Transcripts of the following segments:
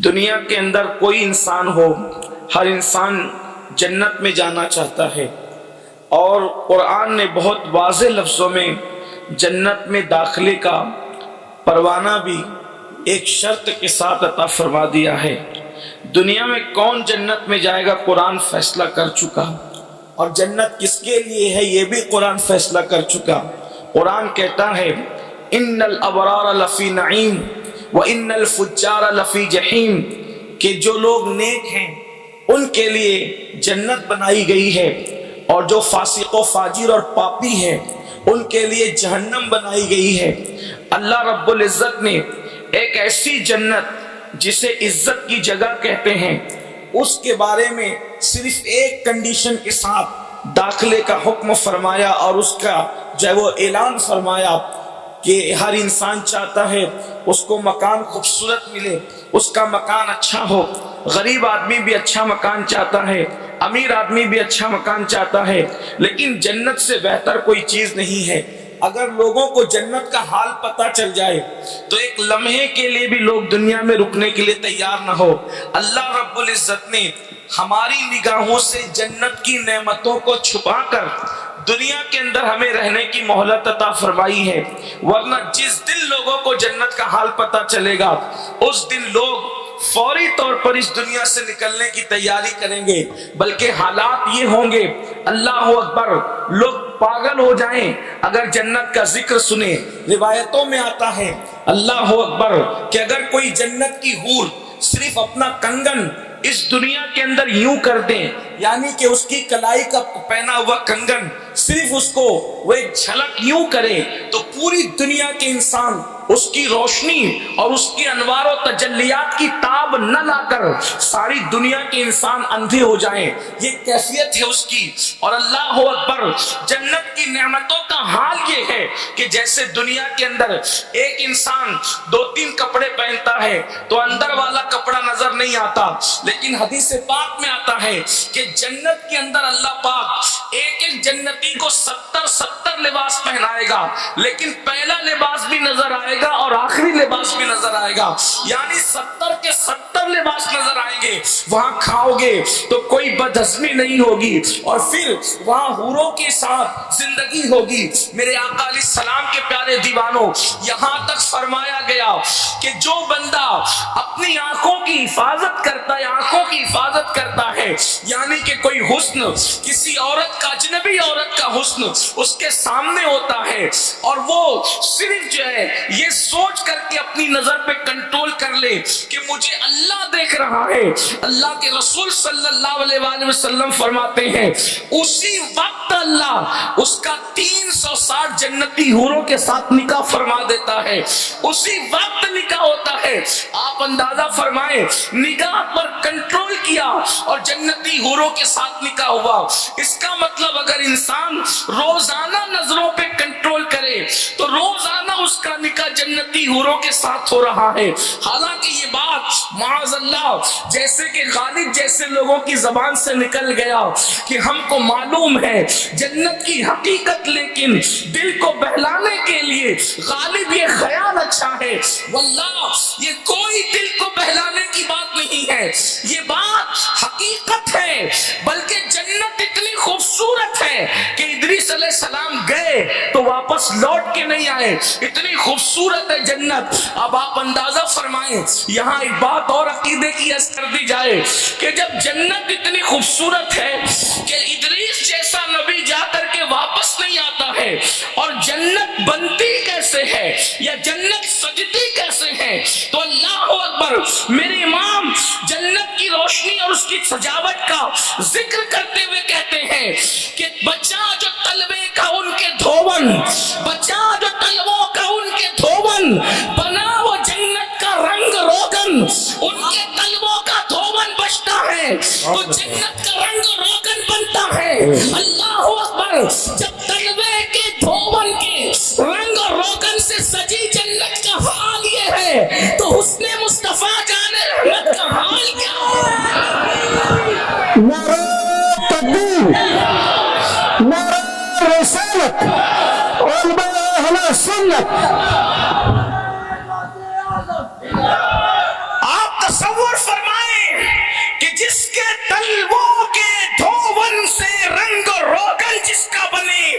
دنیا کے اندر کوئی انسان ہو، ہر انسان جنت میں جانا چاہتا ہے، اور قرآن نے بہت واضح لفظوں میں جنت میں داخلے کا پروانہ بھی ایک شرط کے ساتھ عطا فرما دیا ہے۔ دنیا میں کون جنت میں جائے گا قرآن فیصلہ کر چکا، اور جنت کس کے لیے ہے یہ بھی قرآن فیصلہ کر چکا۔ قرآن کہتا ہے ان الابرار لفی نعیم وان الفجار لفی جحیم، کہ جو لوگ نیک ہیں ان کے لیے جنت بنائی گئی ہے، اور جو فاسق و فاجر اور پاپی ہیں ان کے لیے جہنم بنائی گئی ہے۔ اللہ رب العزت نے ایک ایسی جنت جسے عزت کی جگہ کہتے ہیں، اس کے بارے میں صرف ایک کنڈیشن کے ساتھ داخلے کا حکم فرمایا، اور اس کا جو ہے وہ اعلان فرمایا کہ ہر انسان چاہتا ہے اس کو مکان خوبصورت ملے، اس کا مکان اچھا ہو۔ غریب آدمی بھی اچھا مکان چاہتا ہے، امیر آدمی بھی اچھا مکان چاہتا ہے، لیکن جنت سے بہتر کوئی چیز نہیں ہے۔ اگر لوگوں کو جنت کا حال پتہ چل جائے تو ایک لمحے کے لیے بھی لوگ دنیا میں رکنے کے لیے تیار نہ ہو۔ اللہ رب العزت نے ہماری نگاہوں سے جنت کی نعمتوں کو چھپا کر دنیا کے اندر ہمیں رہنے کی مہلت عطا فرمائی ہے، ورنہ جس دن لوگوں کو جنت کا حال پتہ چلے گا اس دن لوگ فوری طور پر اس دنیا سے نکلنے کی تیاری کریں گے، بلکہ حالات یہ ہوں گے اللہ اکبر، لوگ پاگل ہو جائیں اگر جنت کا ذکر سنیں۔ روایتوں میں آتا ہے اللہ اکبر کہ اگر کوئی جنت کی حور صرف اپنا کنگن اس دنیا کے اندر یوں کر دیں، یعنی کہ اس کی کلائی کا پہنا ہوا کنگن صرف اس کو وہ ایک جھلک یوں کرے تو پوری دنیا کے انسان اس کی روشنی اور اس کی انوار و تجلیات کی تاب نہ لا کر ساری دنیا کے انسان اندھے ہو جائیں، یہ کیفیت ہے اس کی۔ اور اللہ اکبر، جنت کی نعمتوں کا حال یہ ہے کہ جیسے دنیا کے اندر ایک انسان 2-3 کپڑے پہنتا ہے تو اندر والا کپڑا نظر نہیں آتا، لیکن حدیث پاک میں آتا ہے کہ جنت کے اندر اللہ پاک ایک ایک جنتی کو 70 لباس پہنائے گا، لیکن پہلا لباس بھی نظر آئے گا اور آخری لباس بھی نظر آئے گا، یعنی 70 کے 70 لباس نظر آئیں گے۔ وہاں کھاؤ گے تو کوئی بدہضمی نہیں ہوگی، اور پھر وہاں حوروں کے ساتھ زندگی ہوگی۔ میرے آقا علیہ السلام کے پیارے دیوانوں، یہاں تک فرمایا گیا کہ جو بندہ اپنی آنکھوں کی حفاظت کرتا ہے، آنکھوں کی حفاظت کرتا ہے، یعنی کہ کوئی حسن کسی عورت کا، اجنبی عورت کا حسن اس کے سامنے ہوتا ہے، اور وہ صرف جو ہے یہ سوچ کر کے اپنی نظر پہ کنٹرول کر لے کہ مجھے اللہ دیکھ رہا ہے، اللہ کے رسول صلی اللہ علیہ وآلہ وسلم فرماتے ہیں اسی وقت اللہ اس کا 360 جنتی حوروں کے ساتھ نکاح فرما دیتا ہے، اسی وقت نکاح ہوتا ہے۔ آپ اندازہ فرمائیں، نگاہ پر کنٹرول کیا اور جنتی حوروں کے ساتھ نکاح ہوا۔ اس کا مطلب اگر انسان روزانہ نظروں پہ کنٹرول کرے تو روزانہ اس کا نکاح جنتی حوروں کے ساتھ ہو رہا ہے۔ حالانکہ یہ بات معاذ اللہ جیسے کہ غالب جیسے لوگوں کی زبان سے نکل گیا کہ ہم کو معلوم ہے جنت کی حقیقت، لیکن دل کو بہلانے کے لیے غالب یہ خیال اچھا ہے، واللہ یہ کوئی دل کو بہلانے کی بات نہیں ہے، یہ بات حقیقت ہے۔ بلکہ جنت اتنی خوبصورت ہے کہ ادریس علیہ السلام گئے تو واپس لوٹ کے نہیں آئے، اتنی خوبصورت ہے جنت۔ اب آپ اندازہ فرمائیں، یہاں ایک بات اور عقیدے کی عرض کر دی جائے کہ جب جنت اتنی خوبصورت ہے کہ ادریس جیسا نبی جا کر کے واپس نہیں آتا ہے، اور جنت بنتی کیسے ہے یا جنت سجتی کیسے ہے، تو اللہ اکبر، میرے امام جنت کی روشنی اور اس کی سجاوٹ کا ذکر کرتے ہوئے کہتے ہیں کہ بچا جو تلوے کا ان کے دھون، بچا جو تلووں کا ان کے دھون، بنا وہ جنت کا رنگ روغن، ان کے تلووں کا دھون بچتا ہے تو جنت کا رنگ روغن بنتا ہے۔ اللہ اکبر، جب تلوے کے دھون کے رنگ اور روغن سے سجی جنت کا حال یہ ہے تو حسن مصطفیٰ جان رحمت کا حال کیا ہے؟ نعرہ تکبیر، نعرہ رسالت، علماء اہل سنت۔ آپ تصور تصور فرمائیں کہ جس کے تلووں کے دھون سے رنگ روگن جس کا بنے،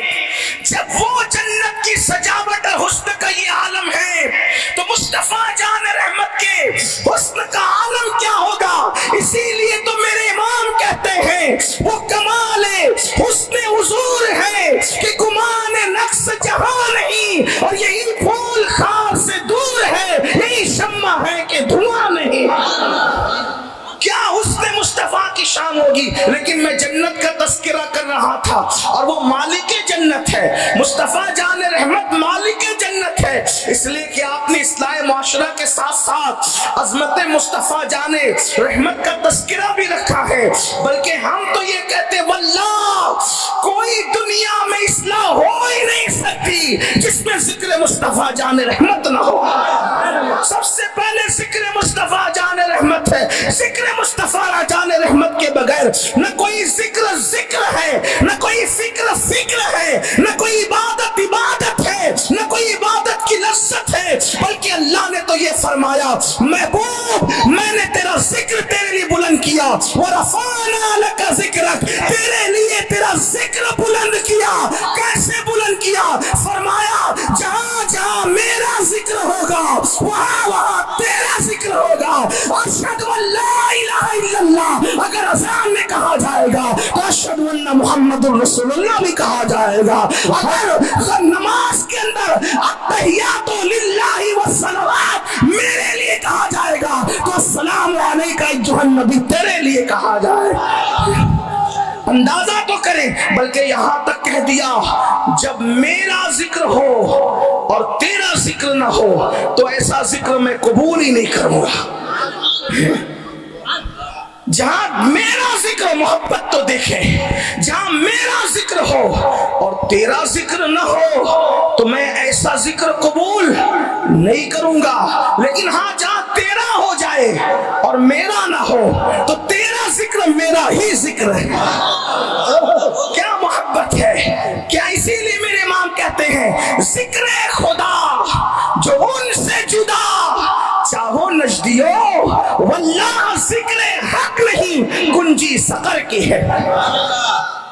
جب وہ جنت کی سجاوٹ اور حسن کا یہ عالم ہے تو مصطفیٰ جان رحمت کے حسن کا عالم کیا ہوگا؟ اسی لیے تو میرے امام کہتے ہیں وہ کمال حسن حضور ہے کہ گمان نقص جہاں نہیں، اور یہی پھول خار سے دور ہے، یہی شمع ہے کہ دھواں نہیں۔ کیا حسن مصطفیٰ کی شان ہوگی؟ لیکن میں جنت کا تذکرہ کر رہا تھا، اور وہ مالک جنت ہے، مصطفیٰ جان رحمت مالک جنت ہے، اس لیے کہ آپ نے اصلاح معاشرہ کے ساتھ ساتھ عظمت مصطفیٰ جان رحمت کا تذکرہ بھی رکھا ہے۔ بلکہ ہم تو یہ کہتے واللہ کوئی دنیا میں اصلاح ہو ہی نہیں سکتی جس میں ذکر مصطفیٰ جان رحمت نہ ہو۔ سب سے پہلے ذکر مصطفیٰ جان رحمت ہے، ذکر مصطفیٰ جان رحمت کے بغیر نہ کوئی ذکر ہے، نہ کوئی فکر ہے، نہ کوئی عبادت ہے، نہ کوئی عبادت کی لذت ہے، بلکہ اللہ نے تو یہ فرمایا محبوب میں نے تیرا ذکر تیرے لیے بلند کیا، وَرَفَعْنَا لَكَ ذِكْرَكَ تیرے لیے تیرا ذکر بلند کیا۔ کیسے بلند کیا؟ فرمایا جہاں جہاں میرا ذکر ہوگا وہاں وہاں تیرا ذکر ہوگا۔ اشہد ان لا الہ الا اللہ اگر اذان میں کہا جائے گا تو اشہد ان محمد الرسول اللہ بھی کہا جائے گا، اگر نماز کے اندر التحیات للہ والصلوات میرے لیے کہا جائے گا تو السلام علیکہ ایھا النبی تیرے لیے کہا جائے گا۔ اندازہ تو کریں، بلکہ یہاں تک کہہ دیا جب میرا ذکر ہو اور تیرا ذکر نہ ہو تو ایسا ذکر میں قبول ہی نہیں کروں گا۔ جہاں میرا ذکر، محبت تو دیکھیں، جہاں میرا ذکر ہو اور تیرا ذکر نہ ہو تو میں ایسا ذکر قبول نہیں کروں گا۔ لیکن ہاں جہاں تیرا ہو جائے اور میرا نہ ہو تو تیرا ذکر میرا ہی ذکر ہے۔ کیا محبت ہے! کیا اسی لیے میرے امام کہتے ہیں ذکر خدا جو ان سے جدا چاہو نجدیو واللہ ذکر حق نہیں گنجی سقر کی ہے۔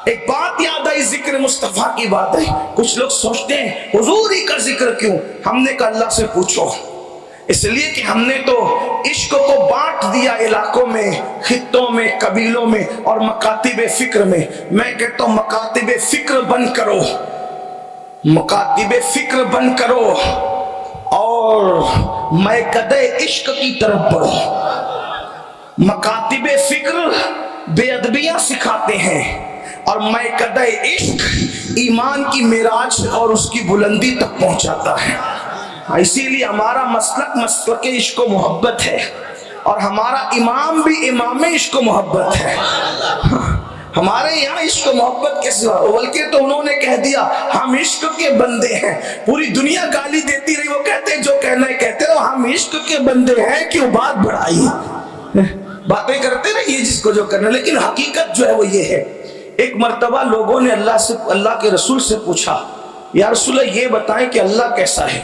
ایک بات یاد آئی، ذکر مصطفیٰ کی بات ہے۔ کچھ لوگ سوچتے ہیں حضور ہی کا ذکر کیوں؟ ہم نے کہا اللہ سے پوچھو، اس لیے کہ ہم نے تو عشق کو بانٹ دیا علاقوں میں، خطوں میں، قبیلوں میں اور مکاتب فکر میں۔ میں کہتا ہوں مکاتب فکر بند کرو، مکاتب فکر بند کرو اور میں قدے عشق کی طرف بڑھو۔ مکاتب فکر بے ادبیاں سکھاتے ہیں اور میں قدے عشق ایمان کی معراج اور اس کی بلندی تک پہنچاتا ہے۔ اسی لیے ہمارا مسلک عشق و محبت ہے، اور ہمارا امام بھی امام عشق و محبت ہے۔ ہمارے یہاں عشق و محبت کے سوا، بلکہ تو انہوں نے کہہ دیا ہم عشق کے بندے ہیں۔ پوری دنیا گالی دیتی رہی، وہ کہتے جو کہنا ہے کہتے رہو، ہم عشق کے بندے ہیں، کیوں بات بڑھائی؟ باتیں کرتے رہیے جس کو جو کرنا، لیکن حقیقت جو ہے وہ یہ ہے۔ ایک مرتبہ لوگوں نے اللہ کے رسول سے پوچھا یا رسول اللہ یہ بتائیں کہ اللہ کیسا ہے؟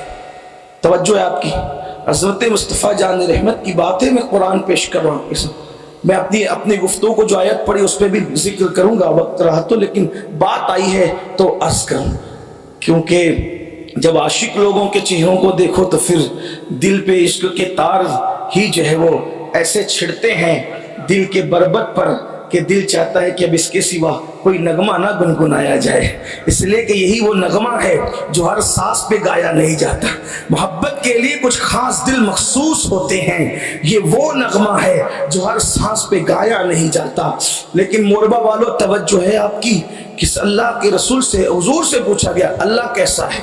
توجہ ہے آپ کی، حضرت مصطفیٰ جان رحمت کی باتیں میں قرآن پیش کر رہا ہوں۔ میں اپنی گفتگو کو جو آیت پڑھی اس پہ بھی ذکر کروں گا وقت رہا تو، لیکن بات آئی ہے تو عرض کروں، کیونکہ جب عاشق لوگوں کے چہروں کو دیکھو تو پھر دل پہ عشق کے تار ہی جو ہے وہ ایسے چھڑتے ہیں دل کے بربط پر کہ دل چاہتا ہے کہ اب اس کے سوا کوئی نغمہ نہ گنگنایا جائے، اس لیے کہ یہی وہ نغمہ ہے جو ہر سانس پہ گایا نہیں جاتا۔ محبت کے لیے کچھ خاص دل مخصوص ہوتے ہیں، یہ وہ نغمہ ہے جو ہر سانس پہ گایا نہیں جاتا۔ لیکن موربہ والو توجہ ہے آپ کی، کس اللہ کے رسول سے حضور سے پوچھا گیا اللہ کیسا ہے؟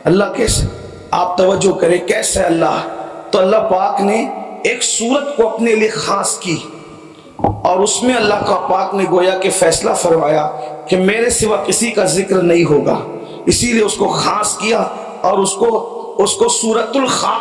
اللہ کیسا؟ آپ توجہ کریں کیسا ہے اللہ؟ تو اللہ پاک نے ایک صورت کو اپنے لیے خاص کی، اور اس میں اللہ کا پاک نے گویا کہ فیصلہ فرمایا کہ میرے سوا کسی کا ذکر نہیں ہوگا، اسی لیے اس کو خاص کیا اور اس کو سورۃ الخاص